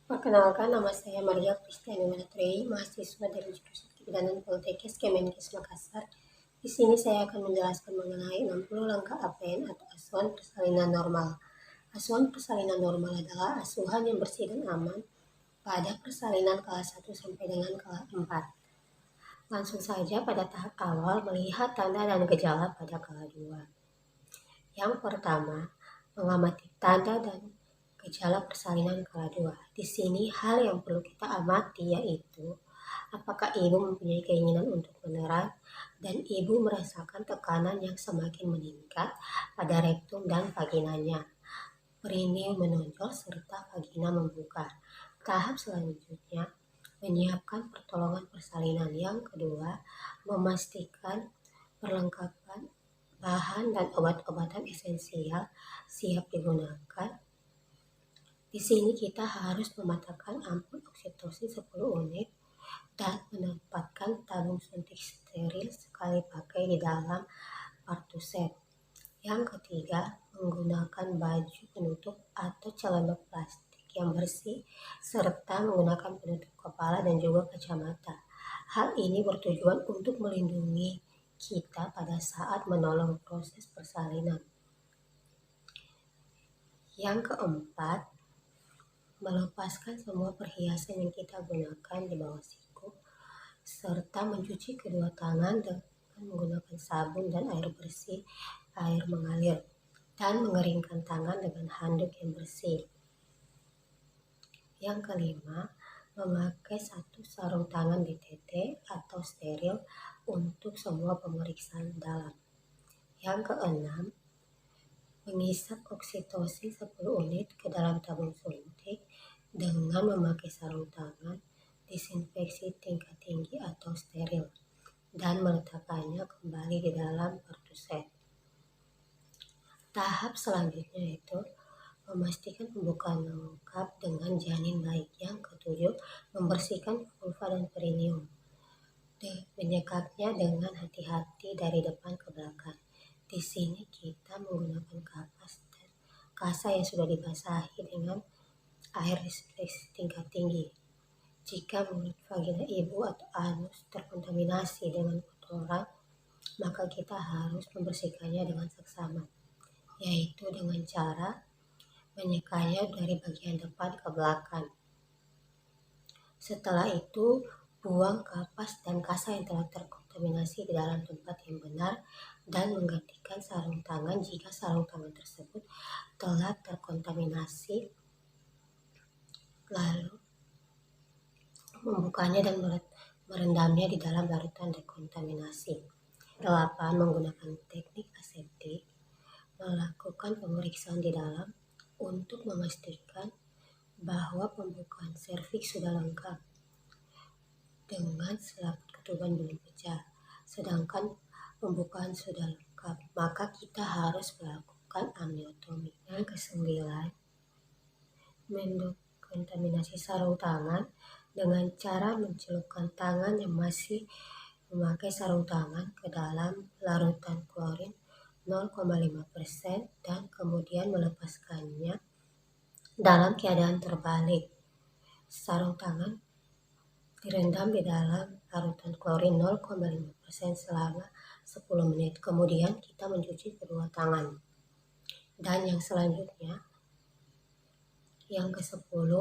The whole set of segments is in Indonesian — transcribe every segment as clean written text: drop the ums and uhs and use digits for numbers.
Perkenalkan, nama saya Maria Kristiani Manatri, mahasiswa dari jurusan Kebidanan Poltekkes Kemenkes Makassar. Di sini saya akan menjelaskan mengenai 60 langkah APN atau asuhan persalinan normal. Asuhan persalinan normal adalah asuhan yang bersih dan aman pada persalinan kelas 1 sampai dengan kelas 4. Langsung saja pada tahap awal melihat tanda dan gejala pada kelas 2. Yang pertama, mengamati tanda dan gejala persalinan kelas 2. Di sini hal yang perlu kita amati yaitu apakah ibu mempunyai keinginan untuk menerat dan ibu merasakan tekanan yang semakin meningkat pada rektum dan vaginanya. Perineum menonjol serta vagina membuka. Tahap selanjutnya, menyiapkan pertolongan persalinan. Yang kedua, memastikan perlengkapan bahan dan obat-obatan esensial siap digunakan. Di sini kita harus mematahkan ampul oksitosin 10 unit dan menempatkan tabung suntik steril sekali pakai di dalam partuset. Yang ketiga, menggunakan baju penutup atau celana plastik yang bersih serta menggunakan penutup kepala dan juga kacamata. Hal ini bertujuan untuk melindungi kita pada saat menolong proses persalinan. Yang keempat, melepaskan semua perhiasan yang kita gunakan di bawah siku, serta mencuci kedua tangan dengan menggunakan sabun dan air bersih, air mengalir, dan mengeringkan tangan dengan handuk yang bersih. Yang kelima, memakai satu sarung tangan BTT atau steril untuk semua pemeriksaan dalam. Yang keenam, mengisap oksitosin 10 unit ke dalam tabung suntik dengan memakai sarung tangan, disinfeksi tingkat tinggi atau steril, dan meletakkannya kembali di dalam partuset. Tahap selanjutnya yaitu memastikan pembukaan lengkap dengan janin baik. Yang ketujuh, membersihkan vulva dan perineum. Menyekatnya dengan hati-hati dari depan ke belakang. Di sini kita menggunakan kapas dan kasa yang sudah dibasahi dengan air disinfeksi tingkat tinggi. Jika mulut vagina ibu atau anus terkontaminasi dengan kotoran, maka kita harus membersihkannya dengan seksama, yaitu dengan cara menyekanya dari bagian depan ke belakang. Setelah itu, buang kapas dan kasa yang telah terkontaminasi di dalam tempat yang benar dan menggantikan sarung tangan jika sarung tangan tersebut telah terkontaminasi. Lalu, membukanya dan merendamnya di dalam larutan dekontaminasi. 8. Menggunakan teknik aseptik, melakukan pemeriksaan di dalam untuk memastikan bahwa pembukaan serviks sudah lengkap dengan selaput ketuban belum pecah, sedangkan pembukaan sudah lengkap, maka kita harus melakukan amniotomi. Yang kesembilan, mendekontaminasi sarung tangan dengan cara mencelupkan tangan yang masih memakai sarung tangan ke dalam larutan klorin 0,5% dan kemudian melepaskannya dalam keadaan terbalik. Sarung tangan direndam di dalam larutan klorin 0,5% selama 10 menit. Kemudian kita mencuci kedua tangan. Dan yang selanjutnya, yang ke-10,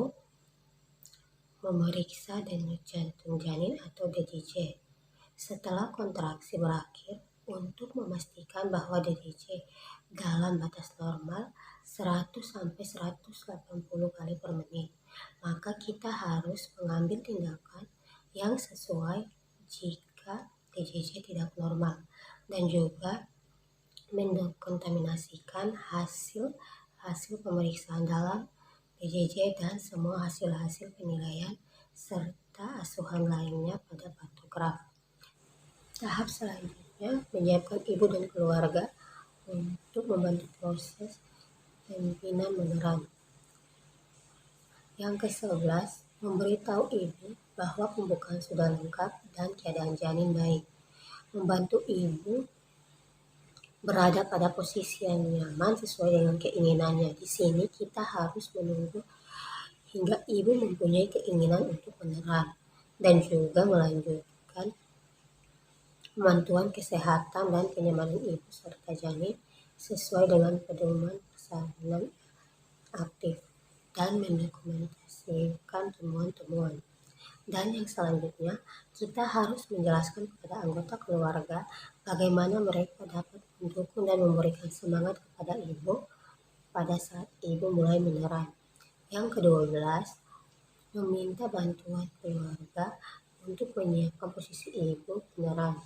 memeriksa denyut jantung janin atau DJJ. Setelah kontraksi berakhir, untuk memastikan bahwa DJJ dalam batas normal 100-180 kali per menit, maka kita harus mengambil tindakan yang sesuai jika DJJ tidak normal dan juga mendekontaminasikan hasil pemeriksaan dalam DJJ dan semua hasil-hasil penilaian serta asuhan lainnya pada patograf. Tahap selanjutnya, menyiapkan ibu dan keluarga untuk membantu proses pemimpinan meneram. Yang ke-11, memberitahu ibu bahwa pembukaan sudah lengkap dan keadaan janin baik. Membantu ibu berada pada posisi yang nyaman sesuai dengan keinginannya. Di sini kita harus menunggu hingga ibu mempunyai keinginan untuk meneran, dan juga melanjutkan pemantauan kesehatan dan kenyamanan ibu serta janin sesuai dengan pedoman persalinan aktif dan mendokumentasikan temuan-temuan. Dan yang selanjutnya, kita harus menjelaskan kepada anggota keluarga bagaimana mereka dapat mendukung dan memberikan semangat kepada ibu pada saat ibu mulai meneran. Yang ke-12, meminta bantuan keluarga untuk menyiapkan posisi ibu meneran.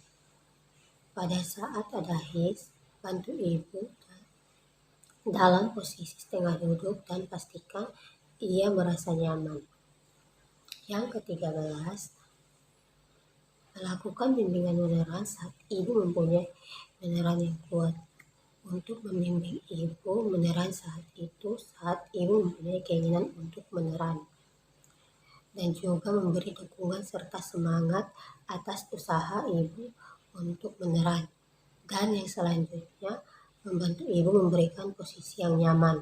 Pada saat ada HIS, bantu ibu dalam posisi setengah duduk dan pastikan ia merasa nyaman. Yang ke-13, melakukan bimbingan meneran saat ibu mempunyai meneran yang kuat. Untuk membimbing ibu meneran saat ibu mempunyai keinginan untuk meneran. Dan juga memberi dukungan serta semangat atas usaha ibu untuk meneran. Dan yang selanjutnya, membantu ibu memberikan posisi yang nyaman.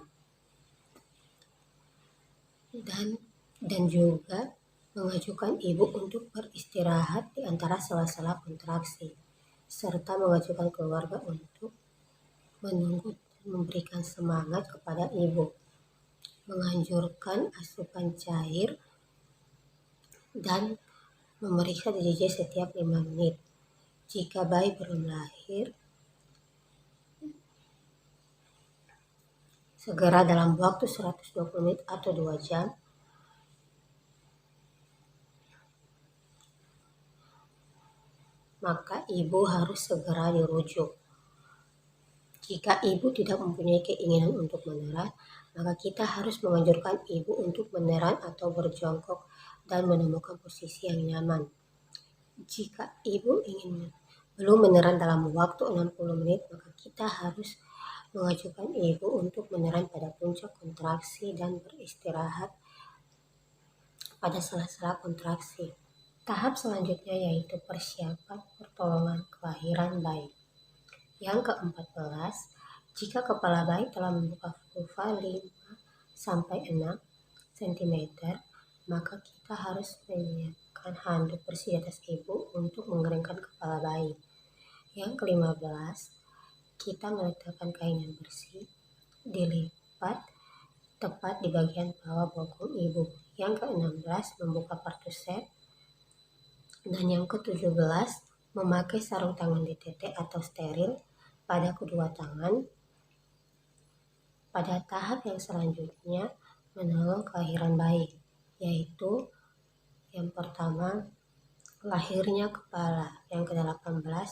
Dan juga mengajukan ibu untuk beristirahat di antara sela-sela kontraksi, serta mengajukan keluarga untuk menunggu dan memberikan semangat kepada ibu, menganjurkan asupan cair, dan memeriksa DJJ setiap 5 menit. Jika bayi belum lahir, segera dalam waktu 120 menit atau 2 jam, maka ibu harus segera dirujuk. Jika ibu tidak mempunyai keinginan untuk meneran, maka kita harus menganjurkan ibu untuk meneran atau berjongkok dan menemukan posisi yang nyaman. Jika ibu belum meneran dalam waktu 60 menit, maka kita harus mengajukan ibu untuk meneran pada puncak kontraksi dan beristirahat pada sela-sela kontraksi. Tahap selanjutnya yaitu persiapan pertolongan kelahiran bayi. Yang ke-14, jika kepala bayi telah membuka vulva 5-6 cm, maka kita harus menyiapkan handuk bersih di atas ibu untuk mengeringkan kepala bayi. Yang ke-15, kita meletakkan kain yang bersih, dilipat tepat di bagian bawah bokong ibu. Yang ke-16, membuka partusep. Dan yang ke-17, memakai sarung tangan DTT atau steril pada kedua tangan. Pada tahap yang selanjutnya, menolong kelahiran bayi, yaitu yang pertama, lahirnya kepala. Yang ke-18,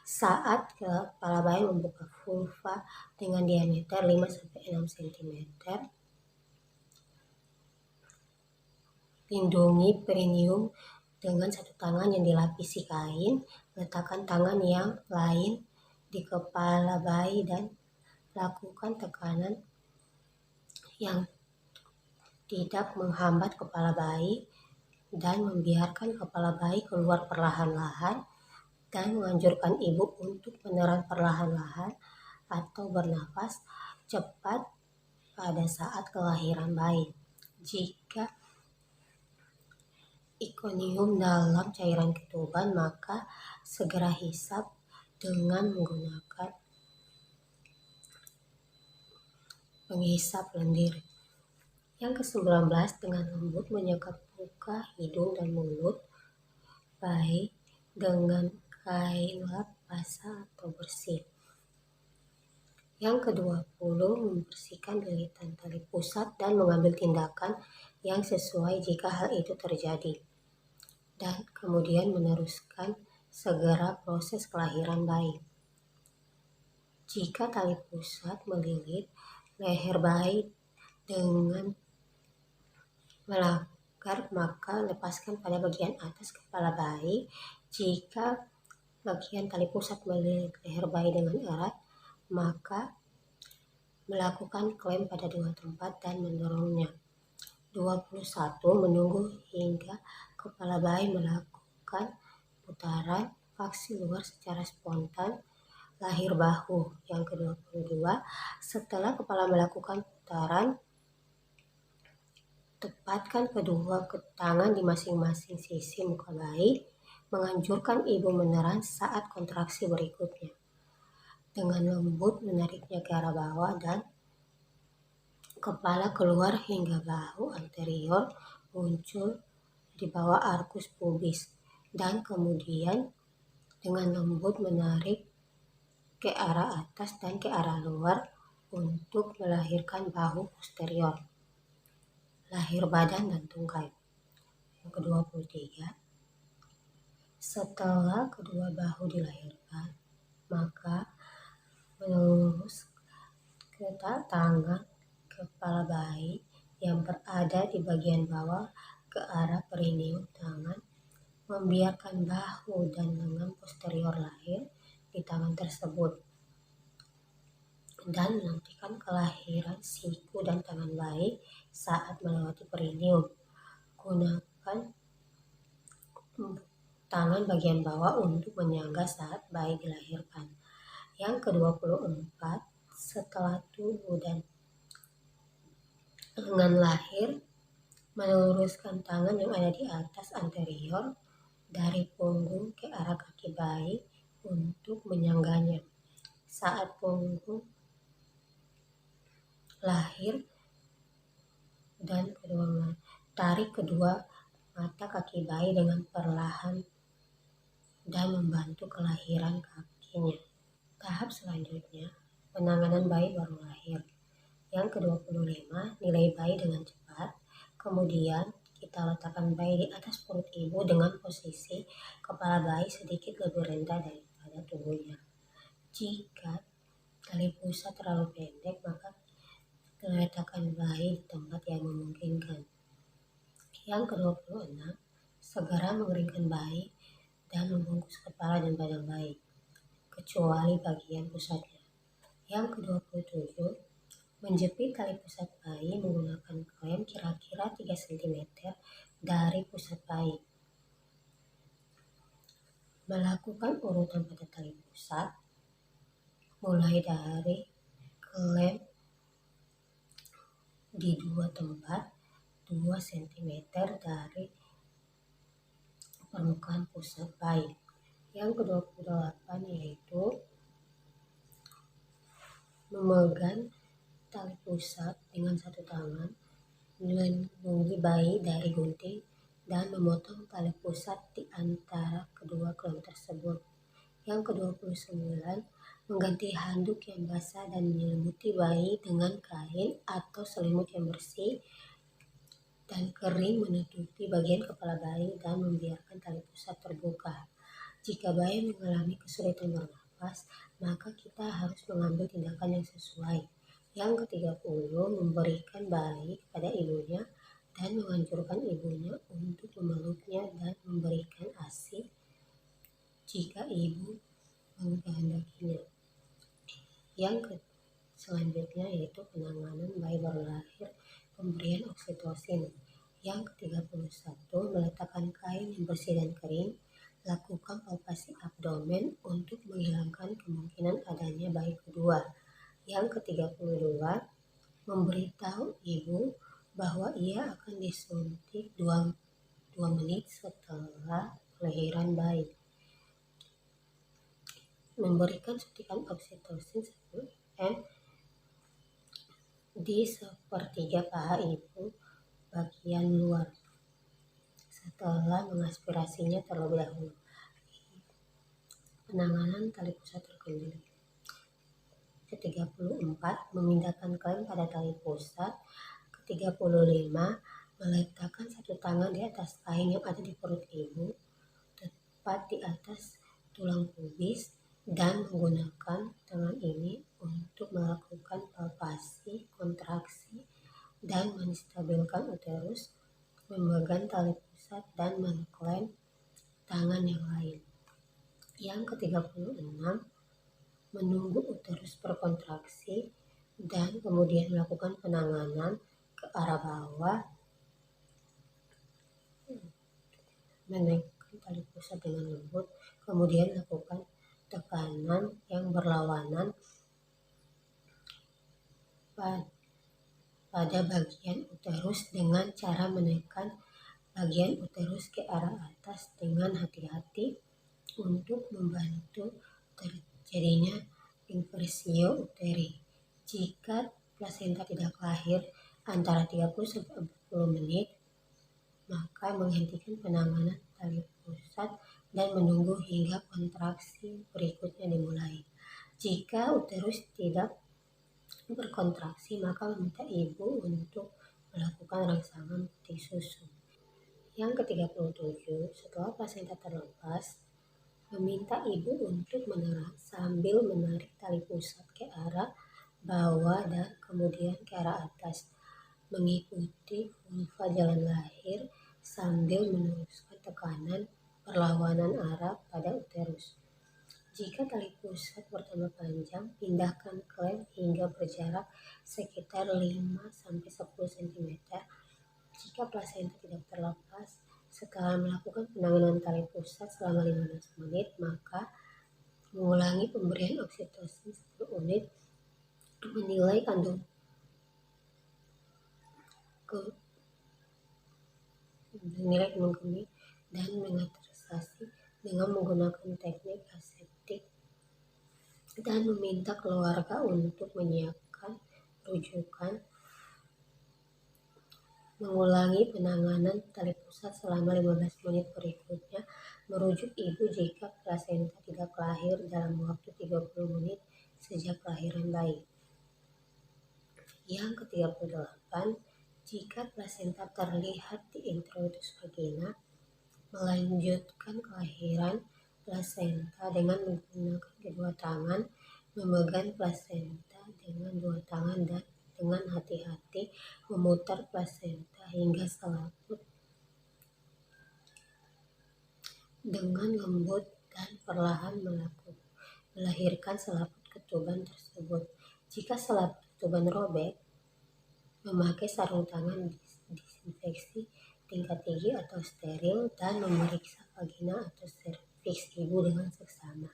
saat kepala bayi membuka vulva dengan diameter 5-6 cm, lindungi perineum dengan satu tangan yang dilapisi kain, letakkan tangan yang lain di kepala bayi dan lakukan tekanan yang tidak menghambat kepala bayi dan membiarkan kepala bayi keluar perlahan-lahan, dan menganjurkan ibu untuk meneran perlahan-lahan atau bernafas cepat pada saat kelahiran bayi. Jika ikonium dalam cairan ketuban, maka segera hisap dengan menggunakan penghisap lendir. Yang ke-19, dengan lembut menyekap muka, hidung, dan mulut bayi dengan kain lap basah atau bersih. Yang ke-20, membersihkan lilitan tali pusat dan mengambil tindakan yang sesuai jika hal itu terjadi. Dan kemudian meneruskan segera proses kelahiran bayi. Jika tali pusat melilit leher bayi dengan melanggar, maka lepaskan pada bagian atas kepala bayi. Jika bagian tali pusat melilit leher bayi dengan erat, maka melakukan klem pada 2 tempat dan mendorongnya. 21, menunggu hingga kepala bayi melakukan putaran faksi luar secara spontan, lahir bahu. Yang ke-22, setelah kepala melakukan putaran Tepatkan kedua tangan di masing-masing sisi muka bayi, menganjurkan ibu meneran saat kontraksi berikutnya. Dengan lembut menariknya ke arah bawah dan kepala keluar hingga bahu anterior muncul di bawah arkus pubis, dan kemudian dengan lembut menarik ke arah atas dan ke arah luar untuk melahirkan bahu posterior, lahir badan dan tungkai. Yang ke-23, setelah kedua bahu dilahirkan, maka melurus ke tangan kepala bayi yang berada di bagian bawah ke arah perineum tangan, membiarkan bahu dan lengan posterior lahir di tangan tersebut, dan menantikan kelahiran siku dan tangan bayi saat melewati perineum. Gunakan tangan bagian bawah untuk menyangga saat bayi dilahirkan. Yang ke-24, setelah tubuh dan lengan lahir, meluruskan tangan yang ada di atas anterior dari punggung ke arah kaki bayi untuk menyangganya. Saat punggung lahir dan tarik kedua mata kaki bayi dengan perlahan dan membantu kelahiran kakinya. Tahap selanjutnya, penanganan bayi baru lahir. Yang ke-25, nilai bayi dengan cepat. Kemudian kita letakkan bayi di atas perut ibu dengan posisi kepala bayi sedikit lebih rendah daripada tubuhnya. Jika tali pusat terlalu pendek, maka letakkan bayi di tempat yang memungkinkan. Yang ke-26, segera mengeringkan bayi dan membungkus kepala dan badan bayi, kecuali bagian pusatnya. Yang ke-27, menjepit tali pusat bayi menggunakan klem kira-kira 3 cm dari pusat bayi. Melakukan urutan pada tali pusat, mulai dari klem di 2 tempat 2 cm dari permukaan pusat bayi. Yang ke-28 yaitu memegang tali pusat dengan satu tangan, melindungi bayi dari gunting, dan memotong tali pusat di antara kedua klem tersebut. Yang ke-29, mengganti handuk yang basah dan menyelimuti bayi dengan kain atau selimut yang bersih dan kering menutupi bagian kepala bayi dan membiarkan tali pusat terbuka. Jika bayi mengalami kesulitan bernafas, maka kita harus mengambil tindakan yang sesuai. Yang ke-30, memberikan bayi kepada ibunya dan menganjurkan ibunya untuk memeluknya dan memberikan ASI jika ibu mengkehendakinya. Yang selanjutnya yaitu penanganan bayi baru lahir, pemberian oksitosin. Yang ke-31, meletakkan kain yang bersih dan kering. Lakukan palpasi abdomen untuk menghilangkan kemungkinan adanya bayi kedua. Yang ke-32, memberitahu ibu bahwa ia akan disuntik 2 menit setelah kelahiran bayi. Memberikan suntikan oksitosin 1 ml di sepertiga paha ibu bagian luar setelah mengaspirasinya terlebih dahulu. Penanganan tali pusat terkendali. Ke-34, memindahkan klem pada tali pusat. Ke-35, meletakkan satu tangan di atas kain yang ada di perut ibu, tepat di atas tulang pubis, dan menggunakan tangan ini untuk melakukan palpasi, kontraksi, dan menstabilkan uterus, memegang tali pusat, dan mengklem tangan yang lain. Yang ke-36, menunggu uterus berkontraksi dan kemudian melakukan penanganan ke arah bawah, menaikkan tali pusat dengan lembut, kemudian lakukan tekanan yang berlawanan pada bagian uterus dengan cara menekan bagian uterus ke arah atas dengan hati-hati untuk membantu terjadinya inversio uteri. Jika plasenta tidak lahir antara 30-40 menit, maka menghentikan penanganan tali pusat dan menunggu hingga kontraksi berikutnya dimulai. Jika uterus tidak berkontraksi, maka meminta ibu untuk melakukan rangsangan putih susu. Yang ke-37, setelah plasenta terlepas, meminta ibu untuk sambil menarik tali pusat ke arah bawah dan kemudian ke arah atas, mengikuti vulva jalan lahir sambil meneruskan tekanan perlawanan arah pada uterus. Jika tali pusat bertambah panjang, pindahkan klem hingga berjarak sekitar 5-10 cm. Jika plasenta tidak terlepas, setelah melakukan penanganan tali pusat selama 15 menit, maka mengulangi pemberian oksitosin 10 unit, menilai kandungan kemih dan mengatasi dengan menggunakan teknik aseptik dan meminta keluarga untuk menyiapkan rujukan. Mengulangi penanganan tali pusat selama 15 menit berikutnya, merujuk ibu jika plasenta tidak lahir dalam waktu 30 menit sejak kelahiran bayi. Yang ke-38, jika plasenta terlihat di introitus vagina, melanjutkan kelahiran plasenta dengan menggunakan kedua tangan, memegang plasenta dengan dua tangan dan dengan hati-hati memutar plasenta hingga selaput dengan lembut dan perlahan melahirkan selaput ketuban tersebut. Jika selaput ketuban robek, memakai sarung tangan disinfeksi tingkat tinggi atau steril dan memeriksa vagina atau serviks ibu dengan seksama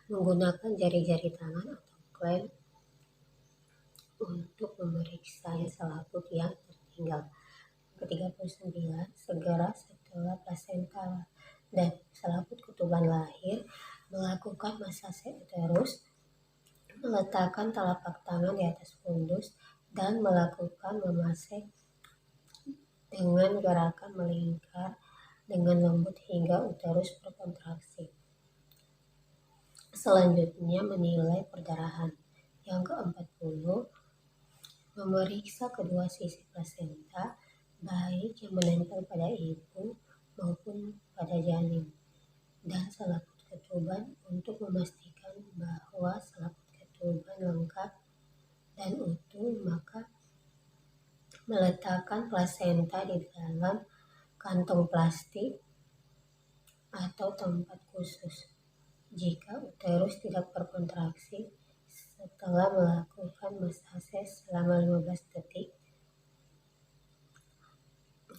menggunakan jari-jari tangan atau klem untuk memeriksa selaput yang tertinggal. Ke-39, segera setelah plasenta dan selaput ketuban lahir, melakukan masase uterus, meletakkan telapak tangan di atas fundus dan melakukan memase dengan gerakan melingkar dengan lembut hingga uterus berkontraksi. Selanjutnya menilai perdarahan. Yang ke-40, memeriksa kedua sisi plasenta, baik yang menempel pada ibu maupun pada janin dan selaput ketuban untuk memastikan bahwa selaput ketuban lengkap dan utuh, maka meletakkan plasenta di dalam kantong plastik atau tempat khusus. Jika uterus tidak berkontraksi setelah melakukan masase selama 15 detik,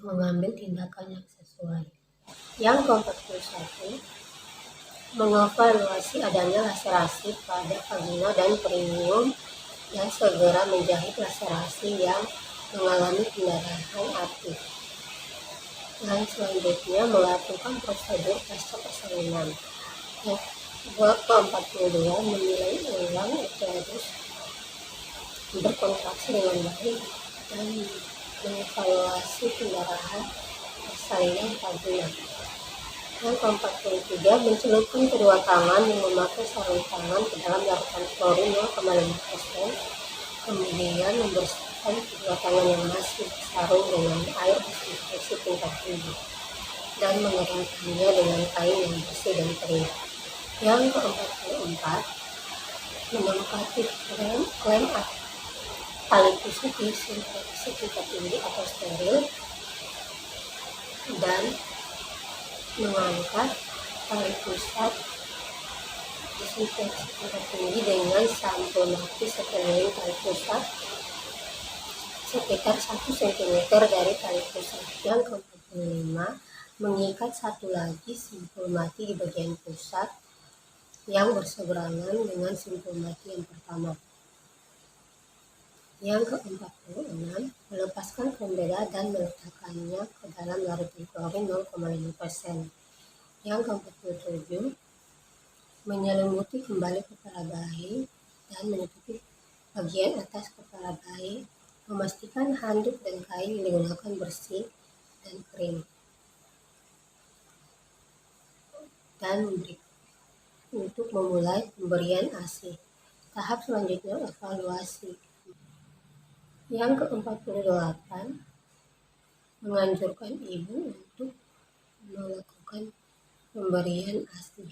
mengambil tindakan yang sesuai. Yang ke-41, mengevaluasi adanya laserasi pada vagina dan perineum dan segera menjahit laserasi yang mengalami pendarahan aktif. Dan selanjutnya melakukan prosedur pasca persalinan. Yang ke-42, menilai ulang uterus berkontraksi dengan baik dan mengevaluasi pendarahan persalinan vagina. Yang ke-43, mencelupkan kedua tangan yang memakai sarung tangan ke dalam larutan klorin 0,5%, kemudian membersihkan kedua tangan yang masih bersarung dengan air disinfeksi tingkat tinggi dan mengeringkannya dengan kain yang bersih dan kering. Yang ke-44, menempati klem tali pusat disinfeksi tingkat tinggi atau steril dan mengangkat tali pusat disinfeksi tingkat tinggi dengan sampo mati sekeliling tali pusat sekitar 1 cm dari tali pusat. Yang ke-45, mengikat satu lagi simpul mati di bagian pusat yang berseberangan dengan simpul mati yang pertama. Yang ke-46, melepaskan pembeda dan meletakkannya ke dalam larutan klorin 0,5%. Yang ke-47, menyelimuti kembali kepala bayi dan menutupi bagian atas kepala bayi, memastikan handuk dan kain yang digunakan bersih dan kering, dan untuk memulai pemberian ASI. Tahap selanjutnya evaluasi. Yang ke-48, menganjurkan ibu untuk melakukan pemberian ASI.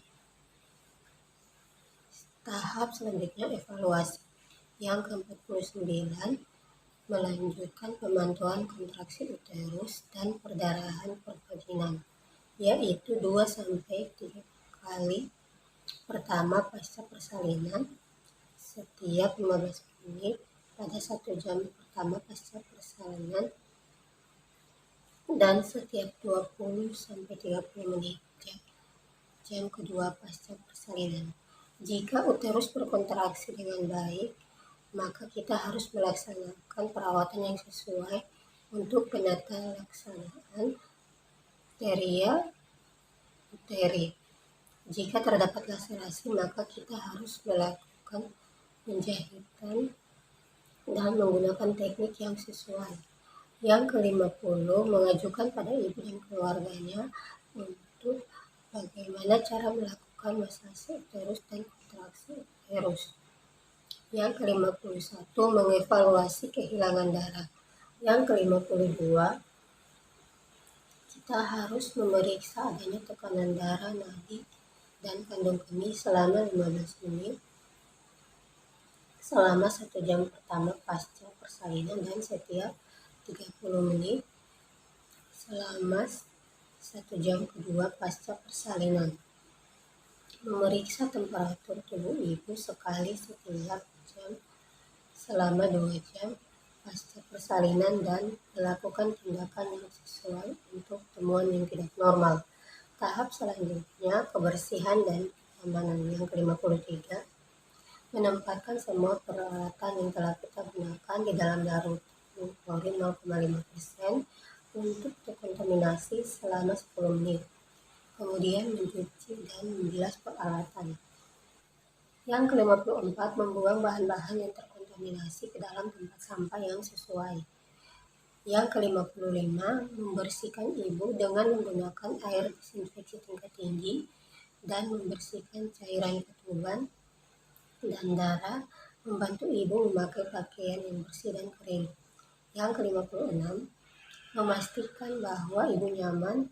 Tahap selanjutnya evaluasi. Yang ke-49, melanjutkan pemantauan kontraksi uterus dan perdarahan pervaginan, yaitu 2-3 kali pertama pasca persalinan setiap 15 menit pada 1 jam pertama pasca persalinan dan setiap 20-30 menit jam kedua pasca persalinan. Jika uterus berkontraksi dengan baik, maka kita harus melaksanakan perawatan yang sesuai untuk penata laksanaan teria uteri. Jika terdapat laserasi, maka kita harus melakukan penjahitan dan menggunakan teknik yang sesuai. Yang ke-50, mengajukan pada ibu dan keluarganya untuk bagaimana cara melakukan masase uterus dan kontraksi uterus. Yang ke-51, mengevaluasi kehilangan darah. Yang ke-52, kita harus memeriksa adanya tekanan darah, nadi, dan kandung kemih selama 15 menit selama 1 jam pertama pasca persalinan dan setiap 30 menit selama 1 jam kedua pasca persalinan. Memeriksa temperatur tubuh ibu sekali setiap jam selama 2 jam pasca persalinan dan melakukan tindakan yang sesuai untuk temuan yang tidak normal. Tahap selanjutnya kebersihan dan keamanan. Yang ke-53, menempatkan semua peralatan yang telah kita gunakan di dalam larutan klorin 0,5% untuk dekontaminasi selama 10 menit. Kemudian mencuci dan membilas peralatan. Yang ke-54, membuang bahan-bahan yang terkontaminasi ke dalam tempat sampah yang sesuai. Yang ke-55, membersihkan ibu dengan menggunakan air disinfeksi tingkat tinggi dan membersihkan cairan ketuban dan darah, membantu ibu memakai pakaian yang bersih dan kering. Yang ke-56, memastikan bahwa ibu nyaman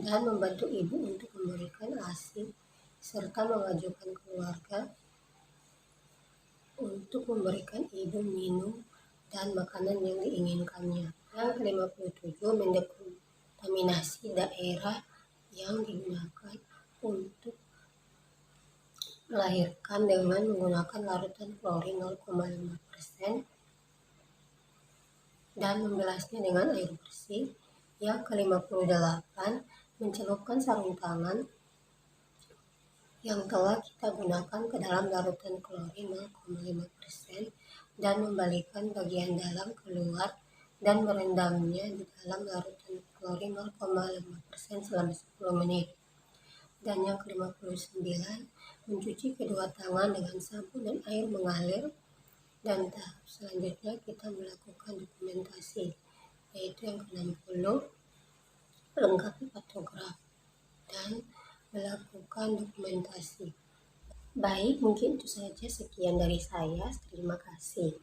dan membantu ibu untuk memberikan ASI serta mengajukan keluarga untuk memberikan ibu minum dan makanan yang diinginkannya. Yang ke-57, mendekontaminasi daerah yang digunakan untuk melahirkan dengan menggunakan larutan klorin 0,5% dan membilasnya dengan air bersih. Yang ke-58, mencelupkan sarung tangan yang telah kita gunakan ke dalam larutan klorin 0,5% dan membalikkan bagian dalam keluar dan merendamnya di dalam larutan klorin 0,5% selama 10 menit. Dan yang ke-59, mencuci kedua tangan dengan sabun dan air mengalir. Dan tahap selanjutnya kita melakukan dokumentasi, yaitu yang ke-60, melengkapi patograf dan melakukan dokumentasi. Baik, mungkin itu saja, sekian dari saya. Terima kasih.